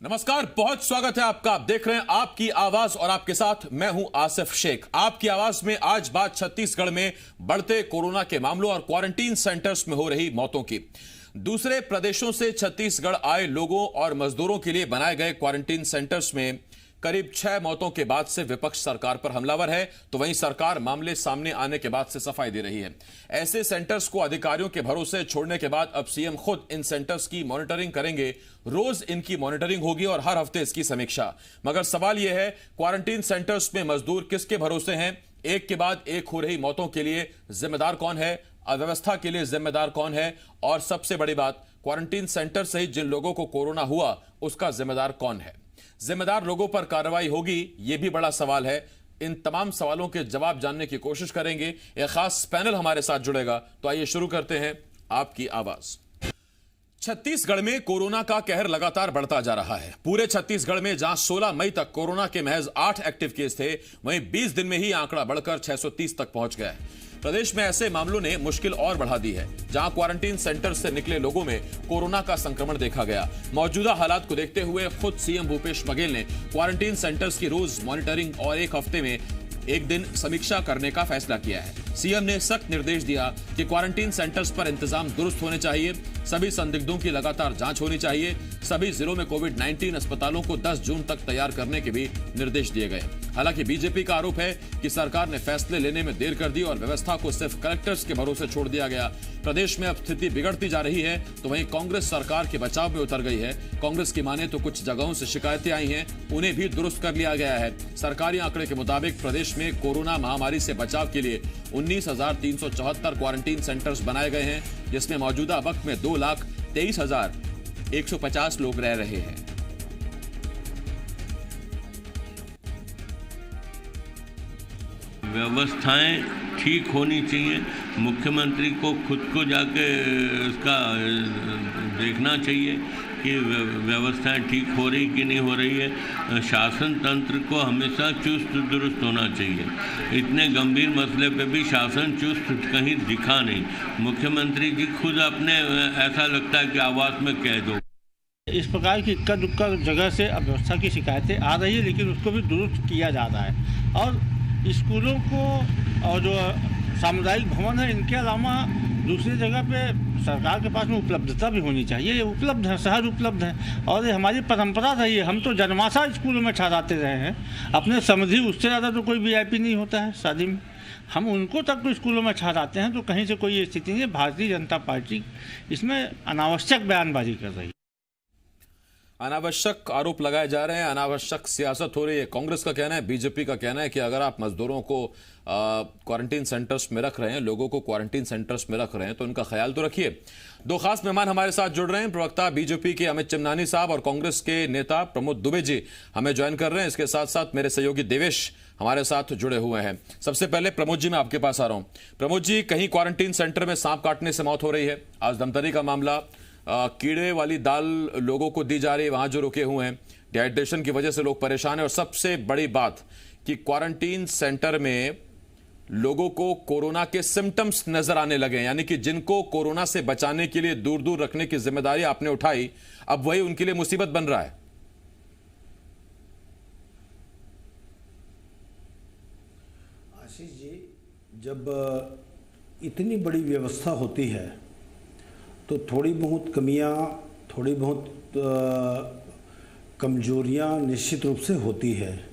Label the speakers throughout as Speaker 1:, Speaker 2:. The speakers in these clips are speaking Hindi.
Speaker 1: नमस्कार, बहुत स्वागत है आपका। आप देख रहे हैं आपकी आवाज और आपके साथ मैं हूं आसिफ शेख। आपकी आवाज में आज बात छत्तीसगढ़ में बढ़ते कोरोना के मामलों और क्वारंटीन सेंटर्स में हो रही मौतों की। दूसरे प्रदेशों से छत्तीसगढ़ आए लोगों और मजदूरों के लिए बनाए गए क्वारंटीन सेंटर्स में करीब 6 मौतों के बाद से विपक्ष सरकार पर हमलावर है, तो वहीं सरकार मामले सामने आने के बाद से सफाई दे रही है। ऐसे सेंटर्स को अधिकारियों के भरोसे छोड़ने के बाद अब सीएम खुद इन सेंटर्स की मॉनिटरिंग करेंगे। रोज इनकी मॉनिटरिंग होगी और हर हफ्ते इसकी समीक्षा। मगर सवाल यह है, क्वारंटीन सेंटर्स में मजदूर किसके भरोसे हैं? एक के बाद एक हो रही मौतों के लिए जिम्मेदार कौन है? अव्यवस्था के लिए जिम्मेदार कौन है? और सबसे बड़ी बात, क्वारंटीन सेंटर सहित जिन लोगों को कोरोना हुआ उसका जिम्मेदार कौन है? जिम्मेदार लोगों पर कार्रवाई होगी, यह भी बड़ा सवाल है। इन तमाम सवालों के जवाब जानने की कोशिश करेंगे। एक खास पैनल हमारे साथ जुड़ेगा, तो आइए शुरू करते हैं आपकी आवाज। छत्तीसगढ़ में कोरोना का कहर लगातार बढ़ता जा रहा है। पूरे छत्तीसगढ़ में जहां 16 मई तक कोरोना के महज 8 एक्टिव केस थे, वहीं 20 दिन में ही आंकड़ा बढ़कर 630 तक पहुंच गया है। प्रदेश में ऐसे मामलों ने मुश्किल और बढ़ा दी है। जहां क्वारंटीन सेंटर से निकले लोगों में कोरोना का संक्रमण देखा गया। मौजूदा हालात को देखते हुए खुद सीएम भूपेश बघेल ने क्वारंटीन सेंटर्स की रोज मॉनिटरिंग और एक हफ्ते में एक दिन समीक्षा करने का फैसला किया है। सीएम ने सख्त निर्देश दिया कि क्वारंटीन सेंटर्स पर इंतजाम दुरुस्त होने चाहिए, सभी संदिग्धों की लगातार जांच होनी चाहिए, सभी जिलों में कोविड-19 अस्पतालों को 10 जून तक तैयार करने के भी निर्देश दिए गए। हालांकि बीजेपी का आरोप है कि सरकार ने फैसले लेने में देर कर दी और व्यवस्था को सिर्फ कलेक्टर्स के भरोसे छोड़ दिया गया। प्रदेश में अब स्थिति बिगड़ती जा रही है, तो वहीं कांग्रेस सरकार के बचाव में उतर गई है। कांग्रेस की माने तो कुछ जगहों से शिकायतें आई हैं, उन्हें भी दुरुस्त कर लिया गया है। सरकारी आंकड़े के मुताबिक प्रदेश में कोरोना महामारी से बचाव के लिए 19,374 क्वारंटीन सेंटर्स बनाए गए हैं, जिसमें मौजूदा वक्त में 2,23,150 लोग रह रहे हैं।
Speaker 2: व्यवस्थाएं ठीक होनी चाहिए। मुख्यमंत्री को खुद को जाके इसका देखना चाहिए कि व्यवस्थाएं ठीक हो रही कि नहीं हो रही है। शासन तंत्र को हमेशा चुस्त दुरुस्त होना चाहिए। इतने गंभीर मसले पे भी शासन चुस्त कहीं दिखा नहीं। मुख्यमंत्री जी खुद अपने ऐसा लगता है कि आवाज में कह दो।
Speaker 3: इस प्रकार की इक्का दुक्का जगह से अव्यवस्था की शिकायतें आ रही है, लेकिन उसको भी दुरुस्त किया जा रहा है। और स्कूलों को और जो सामुदायिक भवन है, इनके अलावा दूसरी जगह पे सरकार के पास में उपलब्धता भी होनी चाहिए। ये उपलब्ध है, सहज उपलब्ध है, और ये हमारी परंपरा रही है। हम तो जन्माशा स्कूलों में ठहराते रहे हैं। अपने समझी उससे ज़्यादा तो कोई वीआईपी नहीं होता है शादी में, हम उनको तक तो स्कूलों में ठहराते हैं। तो कहीं से कोई स्थिति नहीं है। भारतीय जनता पार्टी इसमें अनावश्यक बयानबाजी कर रही है।
Speaker 1: अनावश्यक आरोप लगाए जा रहे हैं, अनावश्यक सियासत हो रही है। कांग्रेस का कहना है, बीजेपी का कहना है कि अगर आप मजदूरों को क्वारंटीन सेंटर्स में रख रहे हैं, लोगों को क्वारंटीन सेंटर्स में रख रहे हैं, तो उनका ख्याल तो रखिए। दो खास मेहमान हमारे साथ जुड़ रहे हैं। प्रवक्ता बीजेपी के अमित चिमनानी साहब और कांग्रेस के नेता प्रमोद दुबे जी हमें ज्वाइन कर रहे हैं। इसके साथ साथ मेरे सहयोगी देवेश हमारे साथ जुड़े हुए हैं। सबसे पहले प्रमोद जी, मैं आपके पास आ रहा हूं। प्रमोद जी, कहीं क्वारंटीन सेंटर में सांप काटने से मौत हो रही है, आज धमतरी का मामला, कीड़े वाली दाल लोगों को दी जा रही है वहां जो रुके हुए हैं, डिहाइड्रेशन की वजह से लोग परेशान हैं, और सबसे बड़ी बात कि क्वारंटीन सेंटर में लोगों को कोरोना के सिम्टम्स नजर आने लगे, यानी कि जिनको कोरोना से बचाने के लिए दूर दूर रखने की जिम्मेदारी आपने उठाई, अब वही उनके लिए मुसीबत बन रहा है।
Speaker 4: आशीष जी, जब इतनी बड़ी व्यवस्था होती है तो थोड़ी बहुत कमियां, थोड़ी बहुत कमजोरियां निश्चित रूप से होती है।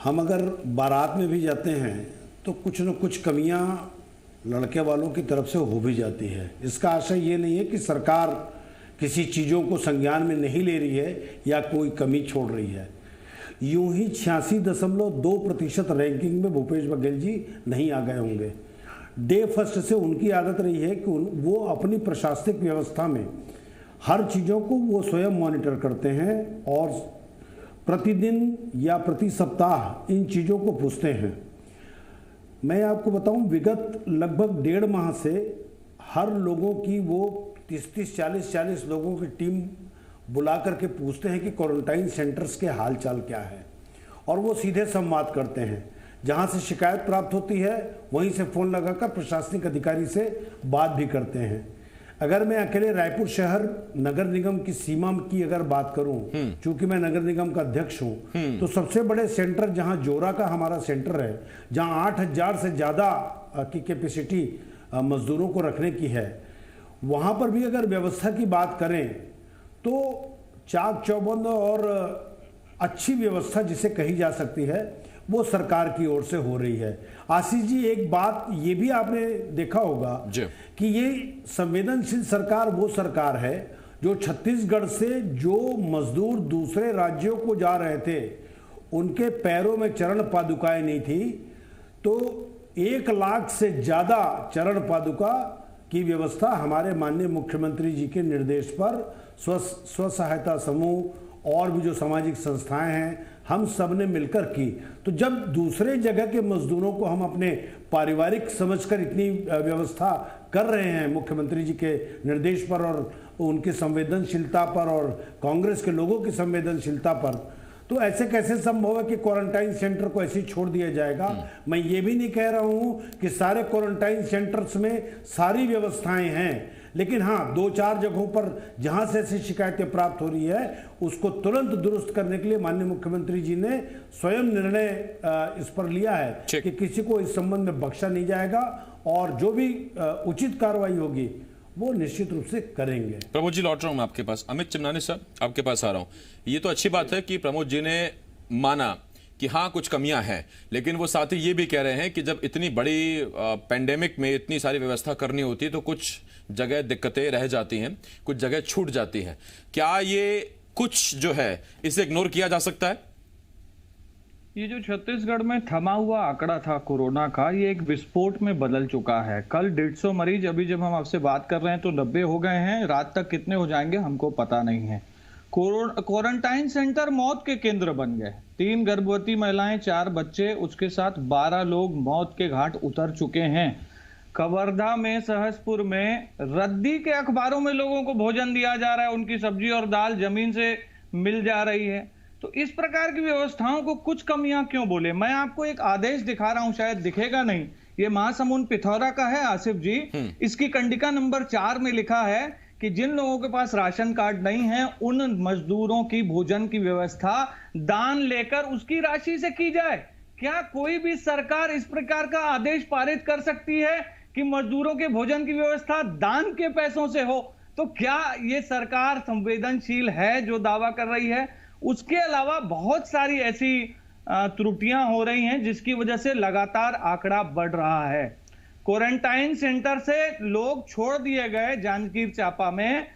Speaker 4: हम अगर बारात में भी जाते हैं तो कुछ न कुछ कमियां लड़के वालों की तरफ से हो भी जाती है। इसका आशय ये नहीं है कि सरकार किसी चीज़ों को संज्ञान में नहीं ले रही है या कोई कमी छोड़ रही है। यूं ही 86.2% रैंकिंग में भूपेश बघेल जी नहीं आ गए होंगे। डे फर्स्ट से उनकी आदत रही है कि वो अपनी प्रशासनिक व्यवस्था में हर चीज़ों को वो स्वयं मॉनिटर करते हैं और प्रतिदिन या प्रति सप्ताह इन चीज़ों को पूछते हैं। मैं आपको बताऊं, विगत लगभग 1.5 माह से हर लोगों की वो 30-30, 40-40 लोगों की टीम बुला करके पूछते हैं कि क्वारंटाइन सेंटर्स के हाल चाल क्या है, और वो सीधे संवाद करते हैं। जहां से शिकायत प्राप्त होती है वहीं से फ़ोन लगाकर प्रशासनिक अधिकारी से बात भी करते हैं। अगर मैं अकेले रायपुर शहर नगर निगम की सीमा की अगर बात करूं, चूंकि मैं नगर निगम का अध्यक्ष हूं, तो सबसे बड़े सेंटर जहां जोरा का हमारा सेंटर है, जहां 8000 से ज्यादा की कैपेसिटी मजदूरों को रखने की है, वहां पर भी अगर व्यवस्था की बात करें तो चाक चौबंद और अच्छी व्यवस्था जिसे कही जा सकती है वो सरकार की ओर से हो रही है। आशीष जी, एक बात ये भी आपने देखा होगा कि ये संवेदनशील सरकार वो सरकार है जो छत्तीसगढ़ से जो मजदूर दूसरे राज्यों को जा रहे थे उनके पैरों में चरण पादुकाएं नहीं थी, तो 1 लाख से ज्यादा चरण पादुका की व्यवस्था हमारे माननीय मुख्यमंत्री जी के निर्देश पर स्व सहायता समूह और भी जो सामाजिक संस्थाएं हैं हम सब ने मिलकर की। तो जब दूसरे जगह के मजदूरों को हम अपने पारिवारिक समझकर इतनी व्यवस्था कर रहे हैं मुख्यमंत्री जी के निर्देश पर और उनकी संवेदनशीलता पर और कांग्रेस के लोगों की संवेदनशीलता पर, तो ऐसे कैसे संभव है कि क्वारंटाइन सेंटर को ऐसे ही छोड़ दिया जाएगा? मैं ये भी नहीं कह रहा हूं कि सारे क्वारंटाइन सेंटर्स में सारी व्यवस्थाएं हैं, लेकिन हाँ 2-4 जगहों पर जहां से ऐसी शिकायतें प्राप्त हो रही है उसको तुरंत दुरुस्त करने के लिए माननीय मुख्यमंत्री जी ने स्वयं निर्णय इस पर लिया है कि किसी को इस संबंध में बख्शा नहीं जाएगा और जो भी उचित कार्रवाई होगी वो निश्चित रूप से करेंगे।
Speaker 1: प्रमोद जी, लौट रहा हूं मैं आपके पास। अमित चिमनानी साहब, आपके पास आ रहा हूं। ये तो अच्छी बात है कि प्रमोद जी ने माना कि हाँ कुछ कमियां हैं, लेकिन वो साथ ही ये भी कह रहे हैं कि जब इतनी बड़ी पेंडेमिक में इतनी सारी व्यवस्था करनी होती है तो कुछ जगह दिक्कतें रह जाती हैं, कुछ जगह छूट जाती हैं। क्या ये कुछ जो है इसे इग्नोर किया जा सकता है?
Speaker 5: ये जो छत्तीसगढ़ में थमा हुआ आंकड़ा था कोरोना का, ये एक विस्फोट में बदल चुका है। कल 150 मरीज, अभी जब हम आपसे बात कर रहे हैं तो 90 हो गए हैं। रात तक कितने हो जाएंगे हमको पता नहीं है। क्वारंटाइन सेंटर मौत के केंद्र बन गए। 3 गर्भवती महिलाएं, 4 बच्चे, उसके साथ 12 लोग मौत के घाट उतर चुके हैं। कवर्धा में, सहसपुर में रद्दी के अखबारों में लोगों को भोजन दिया जा रहा है, उनकी सब्जी और दाल जमीन से मिल जा रही है। तो इस प्रकार की व्यवस्थाओं को कुछ कमियां क्यों बोले? मैं आपको एक आदेश दिखा रहा हूं, शायद दिखेगा नहीं, ये महासमुंद पिथौरा का है आसिफ जी। इसकी कंडिका नंबर 4 में लिखा है कि जिन लोगों के पास राशन कार्ड नहीं है उन मजदूरों की भोजन की व्यवस्था दान लेकर उसकी राशि से की जाए। क्या कोई भी सरकार इस प्रकार का आदेश पारित कर सकती है कि मजदूरों के भोजन की व्यवस्था दान के पैसों से हो? तो क्या ये सरकार संवेदनशील है जो दावा कर रही है? उसके अलावा बहुत सारी ऐसी त्रुटियां हो रही हैं जिसकी वजह से लगातार आंकड़ा बढ़ रहा है। क्वारंटाइन सेंटर से लोग छोड़ दिए गए जांजगीर चांपा में।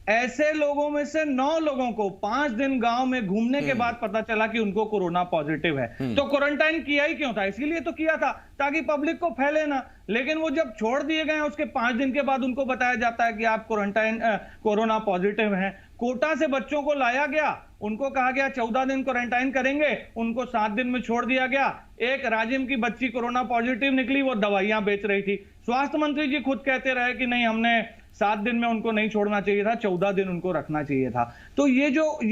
Speaker 5: ऐसे लोगों में से 9 लोगों को 5 दिन गांव में घूमने के बाद पता चला कि उनको कोरोना पॉजिटिव है। तो क्वारंटाइन किया ही क्यों था? इसीलिए तो किया था ताकि पब्लिक को फैले ना। लेकिन वो जब छोड़ दिए गए उसके 5 दिन के बाद उनको बताया जाता है कि आप कोरोना पॉजिटिव हैं। कोटा से बच्चों को लाया गया, उनको कहा गया 14 दिन क्वारंटाइन करेंगे, उनको 7 दिन में छोड़ दिया गया। एक राजिम की बच्ची कोरोना पॉजिटिव निकली, वो दवाइयां बेच रही थी। स्वास्थ्य मंत्री जी खुद कहते रहे कि नहीं, हमने 7 दिन में उनको नहीं छोड़ना चाहिए था, 14 दिन उनको रखना चाहिए था। तो ये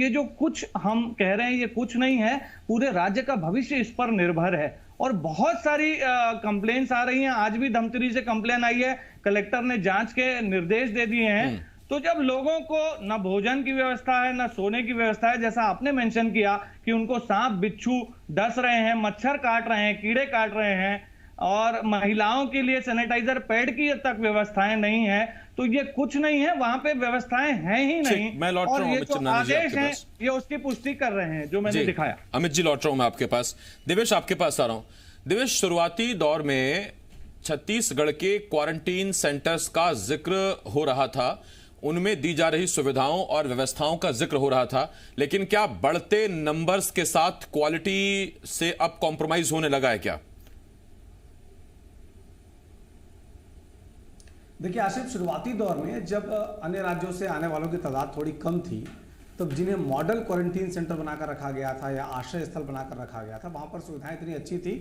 Speaker 5: जो कुछ हम कह रहे हैं ये कुछ नहीं है, पूरे राज्य का भविष्य इस पर निर्भर है। और बहुत सारी कंप्लेंट्स आ रही हैं। आज भी धमतरी से कंप्लेन आई है, कलेक्टर ने जांच के निर्देश दे दिए हैं। तो जब लोगों को न भोजन की व्यवस्था है न सोने की व्यवस्था है, जैसा आपने मेंशन किया कि उनको सांप बिच्छू डस रहे हैं, मच्छर काट रहे हैं, कीड़े काट रहे हैं, और महिलाओं के लिए सैनिटाइजर पैड की तक व्यवस्थाएं नहीं है, तो ये कुछ नहीं है, वहां पे व्यवस्थाएं हैं ही नहीं।
Speaker 1: मैं लौट रहा हूं,
Speaker 5: ये जो आदेश हैं ये उसकी पुष्टि कर रहे हैं जो मैंने दिखाया।
Speaker 1: अमित जी, लौट रहा हूं मैं आपके पास। देवेश, आपके पास आ रहा हूं। देवेश, शुरुआती दौर में छत्तीसगढ़ के क्वारंटीन सेंटर्स का जिक्र हो रहा था, उनमें दी जा रही सुविधाओं और व्यवस्थाओं का जिक्र हो रहा था, लेकिन क्या बढ़ते नंबर्स के साथ क्वालिटी से अब कॉम्प्रोमाइज होने लगा है क्या?
Speaker 6: देखिए आसिफ, शुरुआती दौर में जब अन्य राज्यों से आने वालों की तादाद थोड़ी कम थी, तब जिन्हें मॉडल क्वारंटीन सेंटर बनाकर रखा गया था या आश्रय स्थल बनाकर रखा गया था, वहां पर सुविधाएं इतनी अच्छी थी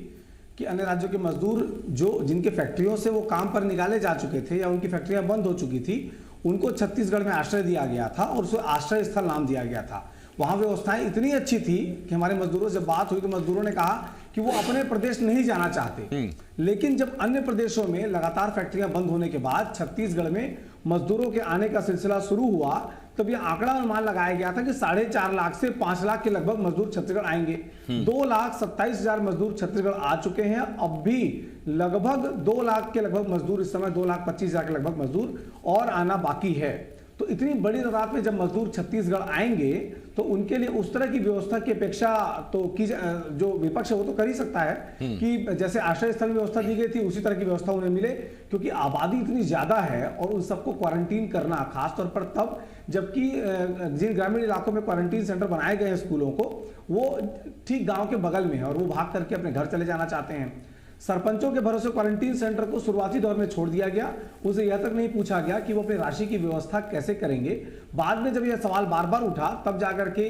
Speaker 6: कि अन्य राज्यों के मजदूर जिनके फैक्ट्रियों से वो काम पर निकाले जा चुके थे या उनकी फैक्ट्रियां बंद हो चुकी थी, उनको छत्तीसगढ़ में आश्रय दिया गया था और उसे आश्रय स्थल नाम दिया गया था। वहां व्यवस्थाएं इतनी अच्छी थी कि हमारे मजदूरों से बात हुई तो मजदूरों ने कहा कि वो अपने प्रदेश नहीं जाना चाहते। लेकिन जब अन्य प्रदेशों में लगातार फैक्ट्रियां बंद होने के बाद छत्तीसगढ़ में मजदूरों के आने का सिलसिला शुरू हुआ, तब यह आंकड़ा अनुमान लगाया गया था कि 4.5 लाख से 5 लाख के लगभग मजदूर छत्तीसगढ़ आएंगे। 2,27,000 मजदूर छत्तीसगढ़ आ चुके हैं। अब भी लगभग 2 लाख के लगभग मजदूर, इस समय 2,25,000 के लगभग मजदूर और आना बाकी है। तो इतनी बड़ी तादाद में जब मजदूर छत्तीसगढ़ आएंगे तो उनके लिए उस तरह की व्यवस्था की अपेक्षा तो की जो विपक्ष है वो तो कर ही सकता है कि जैसे आश्रय स्थल व्यवस्था दी गई थी उसी तरह की व्यवस्था उन्हें मिले, क्योंकि आबादी इतनी ज्यादा है और उन सबको क्वारंटीन करना, खासतौर पर तब जबकि जिन ग्रामीण इलाकों में क्वारंटीन सेंटर बनाए गए हैं स्कूलों को, वो ठीक गांव के बगल में है और वो भाग करके अपने घर चले जाना चाहते हैं। सरपंचों के भरोसे क्वारंटीन सेंटर को शुरुआती दौर में छोड़ दिया गया। उसे यह तक नहीं पूछा गया कि वो अपनी राशि की व्यवस्था कैसे करेंगे। बाद में जब यह सवाल बार बार उठा तब जाकर के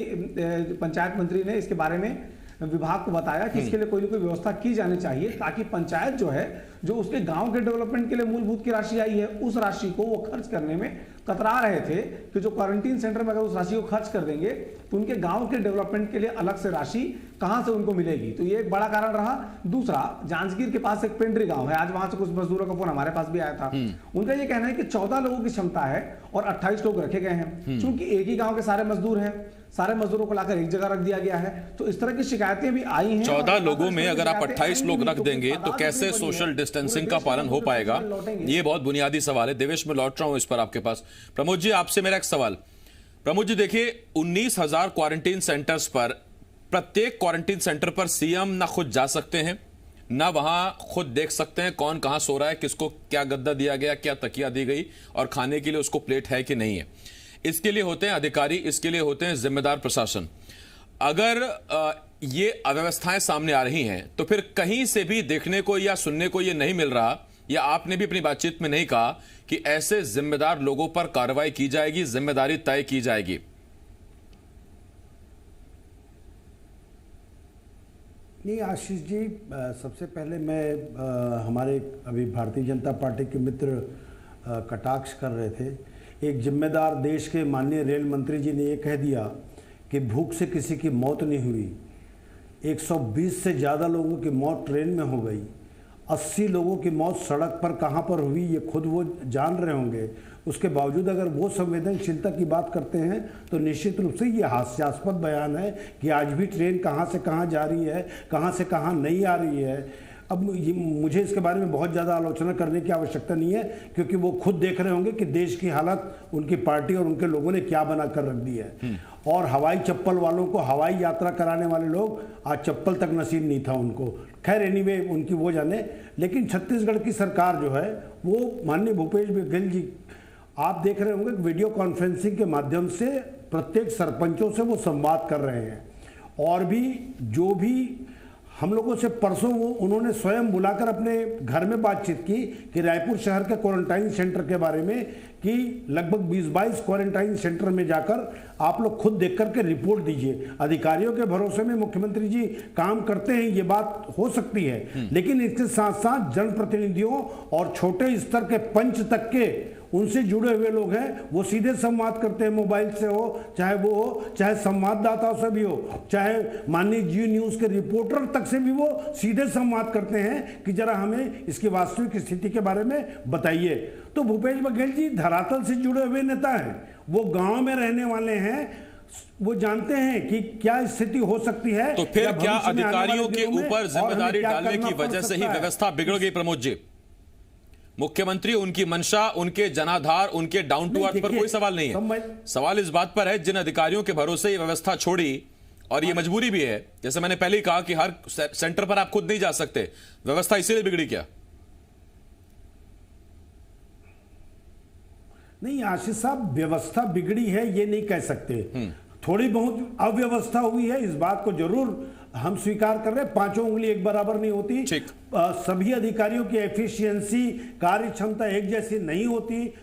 Speaker 6: पंचायत मंत्री ने इसके बारे में विभाग को बताया कि इसके लिए कोई ना कोई व्यवस्था की जानी चाहिए, ताकि पंचायत जो है, जो उसके गांव के डेवलपमेंट के लिए मूलभूत की राशि आई है, उस राशि को वो खर्च करने में कतरा रहे थे कि जो क्वारंटीन सेंटर में अगर उस राशि को खर्च कर देंगे तो उनके गांव के डेवलपमेंट के लिए अलग से राशि कहां से उनको मिलेगी। तो ये एक बड़ा कारण रहा। दूसरा, जांजगीर के पास एक पेंड्री गांव है, आज वहां से कुछ मजदूरों का फोन हमारे पास भी आया था। उनका ये कहना है कि 14 लोगों की क्षमता है और 28 लोग रखे गए हैं। चूंकि एक ही गांव के सारे मजदूर हैं, सारे मजदूरों को लाकर एक जगह रख दिया गया है, तो इस तरह की शिकायतें भी आई हैं।
Speaker 1: 14 लोगों में अगर आप 28 लोग रख देंगे तो कैसे सोशल डिस्टेंसिंग का पालन हो पाएगा? ये बहुत बुनियादी सवाल है। देवेश, मैं लौट रहा हूं इस पर आपके पास। प्रमोद जी, आपसे मेरा एक सवाल। प्रमोद जी, देखिए 19,000 क्वारंटीन सेंटर्स पर, प्रत्येक क्वारंटीन सेंटर पर सीएम ना खुद जा सकते हैं, ना वहां खुद देख सकते हैं कौन कहां सो रहा है, किसको क्या गद्दा दिया गया, क्या तकिया दी गई और खाने के लिए उसको प्लेट है कि नहीं है। इसके लिए होते हैं अधिकारी, इसके लिए होते हैं जिम्मेदार प्रशासन। अगर ये अव्यवस्थाएं सामने आ रही हैं तो फिर कहीं से भी देखने को या सुनने को ये नहीं मिल रहा, या आपने भी अपनी बातचीत में नहीं कहा कि ऐसे जिम्मेदार लोगों पर कार्रवाई की जाएगी, जिम्मेदारी तय की जाएगी?
Speaker 4: नहीं आशीष जी, सबसे पहले मैं हमारे अभी भारतीय जनता पार्टी के मित्र कटाक्ष कर रहे थे। एक जिम्मेदार देश के माननीय रेल मंत्री जी ने ये कह दिया कि भूख से किसी की मौत नहीं हुई। 120 से ज़्यादा लोगों की मौत ट्रेन में हो गई। 80 लोगों की मौत सड़क पर कहाँ पर हुई ये खुद वो जान रहे होंगे। उसके बावजूद अगर वो संवेदनशीलता की बात करते हैं तो निश्चित रूप से ये हास्यास्पद बयान है कि आज भी ट्रेन कहाँ से कहाँ जा रही है, कहाँ से कहाँ नहीं आ रही है। अब मुझे इसके बारे में बहुत ज़्यादा आलोचना करने की आवश्यकता नहीं है, क्योंकि वो खुद देख रहे होंगे कि देश की हालत उनकी पार्टी और उनके लोगों ने क्या बना कर रख दी है। और हवाई चप्पल वालों को हवाई यात्रा कराने वाले लोग आज चप्पल तक नसीब नहीं था उनको। खैर एनीवे, उनकी वो जाने। लेकिन छत्तीसगढ़ की सरकार जो है वो माननीय भूपेश बघेल जी, आप देख रहे होंगे वीडियो कॉन्फ्रेंसिंग के माध्यम से प्रत्येक सरपंचों से वो संवाद कर रहे हैं। और भी जो भी हम लोगों से परसों वो उन्होंने स्वयं बुलाकर अपने घर में बातचीत की कि रायपुर शहर के क्वारंटाइन सेंटर के बारे में कि लगभग 20-22 क्वारंटाइन सेंटर में जाकर आप लोग खुद देख करके रिपोर्ट दीजिए। अधिकारियों के भरोसे में मुख्यमंत्री जी काम करते हैं, ये बात हो सकती है, लेकिन इसके साथ साथ जनप्रतिनिधियों और छोटे स्तर के पंच तक के उनसे जुड़े हुए लोग हैं, वो सीधे संवाद करते हैं। मोबाइल से हो, चाहे वो हो, चाहे संवाददाताओं से भी हो, चाहे माननीय जी न्यूज़ के रिपोर्टर तक से भी वो सीधे संवाद करते हैं कि जरा हमें इसकी वास्तविक स्थिति के बारे में बताइए। तो भूपेश बघेल जी धरातल से जुड़े हुए नेता हैं, वो गांव में रहने वाले हैं, वो जानते हैं कि क्या स्थिति हो सकती है।
Speaker 1: तो फिर क्या अधिकारियों के ऊपर जिम्मेदारी डालने की वजह से ही व्यवस्था बिगड़ गई? प्रमोद जी, मुख्यमंत्री, उनकी मंशा, उनके जनाधार, उनके डाउन टू अर्थ पर कोई सवाल नहीं है। सवाल इस बात पर है जिन अधिकारियों के भरोसे ये व्यवस्था छोड़ी, और ये मजबूरी भी है, जैसे मैंने पहले ही कहा कि हर सेंटर पर आप खुद नहीं जा सकते, व्यवस्था इसीलिए बिगड़ी क्या?
Speaker 4: नहीं आशीष साहब, व्यवस्था बिगड़ी है ये नहीं कह सकते। थोड़ी बहुत अव्यवस्था हुई है, इस बात को जरूर हम स्वीकार कर रहे हैं। पांचों उंगली एक बराबर नहीं होती। सभी अधिकारियों की एफिशिएंसी, कार्य क्षमता एक जैसी नहीं होती।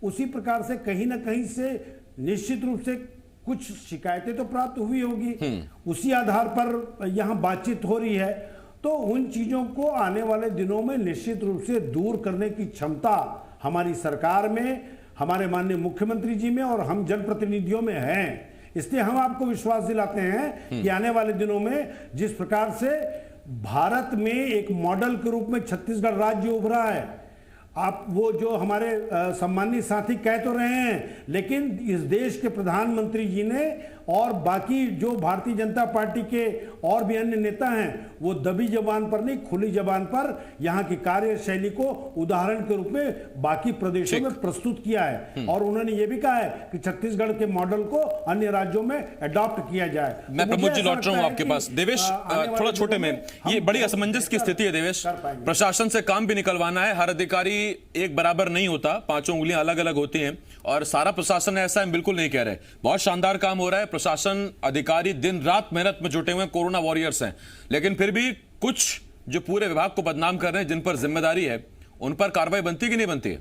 Speaker 4: उसी प्रकार से कहीं ना कहीं से निश्चित रूप से कुछ शिकायतें तो प्राप्त हुई होगी, उसी आधार पर यहां बातचीत हो रही है। तो उन चीजों को आने वाले दिनों में निश्चित रूप से दूर करने की क्षमता हमारी सरकार में, हमारे माननीय मुख्यमंत्री जी में और हम जनप्रतिनिधियों में है। इसलिए हम आपको विश्वास दिलाते हैं कि आने वाले दिनों में जिस प्रकार से भारत में एक मॉडल के रूप में छत्तीसगढ़ राज्य उभरा है, आप वो जो हमारे सम्मानित साथी कह तो रहे हैं, लेकिन इस देश के प्रधानमंत्री जी ने और बाकी जो भारतीय जनता पार्टी के और भी अन्य नेता हैं वो दबी जबान पर नहीं, खुली जबान पर यहाँ की कार्यशैली को उदाहरण के रूप में बाकी प्रदेशों में प्रस्तुत किया है। और उन्होंने ये भी कहा है कि छत्तीसगढ़ के मॉडल को अन्य राज्यों में अडॉप्ट किया जाए।
Speaker 1: मैं प्रमोद जी लौट रहा हूं आपके पास। देवेश, थोड़ा छोटे में ये बड़ी असमंजस की स्थिति है देवेश। प्रशासन से काम भी निकलवाना है, हर अधिकारी एक बराबर नहीं होता, 5 उंगलियां अलग अलग होती हैं और सारा प्रशासन ऐसा है बिल्कुल नहीं कह रहे। बहुत शानदार काम हो रहा है, प्रशासन अधिकारी दिन रात मेहनत में जुटे हुए कोरोना वॉरियर्स हैं, लेकिन फिर भी कुछ जो पूरे विभाग को बदनाम कर रहे हैं, जिन पर जिम्मेदारी है, उन पर कार्रवाई बनती कि नहीं बनती है?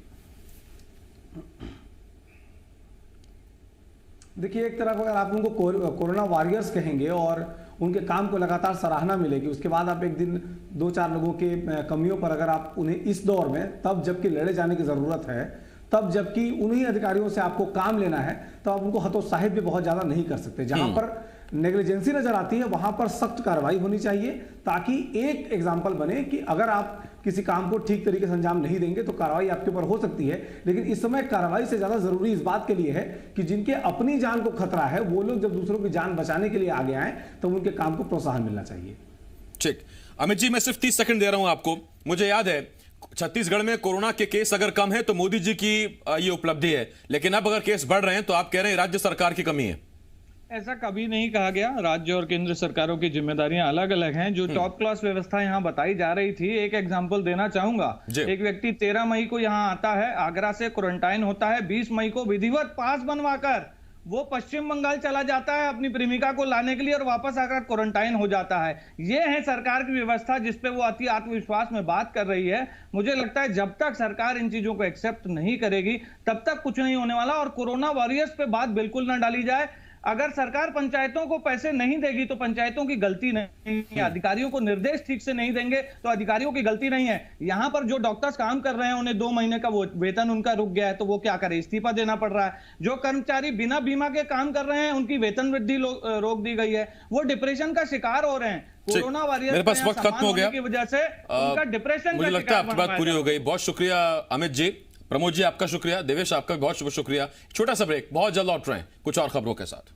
Speaker 6: देखिए, एक तरफ अगर आप उनको कोरोना वॉरियर्स कहेंगे और उनके काम को लगातार सराहना मिलेगी, उसके बाद आप एक दिन 2-4 लोगों के कमियों पर अगर आप उन्हें इस दौर में, तब जबकि लड़े जाने की जरूरत है, तब जबकि उन्हीं अधिकारियों से आपको काम लेना है, तो आप उनको हतोत्साहित भी बहुत ज्यादा नहीं कर सकते। जहां पर नेग्लिजेंसी नजर आती है वहां पर सख्त कार्रवाई होनी चाहिए, ताकि एक एग्जाम्पल बने कि अगर आप किसी काम को ठीक तरीके से अंजाम नहीं देंगे तो कार्रवाई आपके ऊपर हो सकती है। लेकिन इस समय कार्रवाई से ज्यादा जरूरी इस बात के लिए है कि जिनके अपनी जान को खतरा है वो लोग जब दूसरों की जान बचाने के लिए आगे आए तो उनके काम को प्रोत्साहन मिलना चाहिए।
Speaker 1: ठीक, अमित जी, मैं सिर्फ 30 सेकंड दे रहा हूं आपको। मुझे याद है छत्तीसगढ़ में कोरोना के केस अगर कम है तो मोदी जी की ये उपलब्धि है, लेकिन अब अगर केस बढ़ रहे हैं तो आप कह रहे हैं राज्य सरकार की कमी है।
Speaker 5: ऐसा कभी नहीं कहा गया। राज्य और केंद्र सरकारों की जिम्मेदारियां अलग अलग हैं। जो टॉप क्लास व्यवस्था यहां बताई जा रही थी, एक एग्जांपल देना चाहूंगा। एक व्यक्ति 13 मई को यहां आता है, आगरा से क्वारंटाइन होता है, 20 मई को विधिवत पास बनवाकर वो पश्चिम बंगाल चला जाता है अपनी प्रेमिका को लाने के लिए और वापस आकर क्वारंटाइन हो जाता है। ये है सरकार की व्यवस्था जिसपे वो अति आत्मविश्वास में बात कर रही है। मुझे लगता है जब तक सरकार इन चीजों को एक्सेप्ट नहीं करेगी तब तक कुछ नहीं होने वाला। और कोरोना वॉरियर्स पे बात बिल्कुल ना डाली जाए। अगर सरकार पंचायतों को पैसे नहीं देगी तो पंचायतों की गलती नहीं है, अधिकारियों को निर्देश ठीक से नहीं देंगे तो अधिकारियों की गलती नहीं है। यहां पर जो डॉक्टर्स काम कर रहे हैं उन्हें 2 महीने का वेतन उनका रुक गया है तो वो क्या करें, इस्तीफा देना पड़ रहा है। जो कर्मचारी बिना बीमा के काम कर रहे हैं उनकी वेतन वृद्धि रोक दी गई है, वो डिप्रेशन का शिकार हो रहे हैं। कोरोना वॉरियर्स
Speaker 1: मेरे पास वक्त खत्म हो गया
Speaker 5: की वजह से उनका डिप्रेशन,
Speaker 1: मुझे लगता है आपकी बात पूरी हो गई। बहुत शुक्रिया अमित जी, प्रमोद जी आपका शुक्रिया, देवेश आपका बहुत शुक्रिया। छोटा सा ब्रेक, बहुत जल्द लौट रहे हैं कुछ और खबरों के साथ।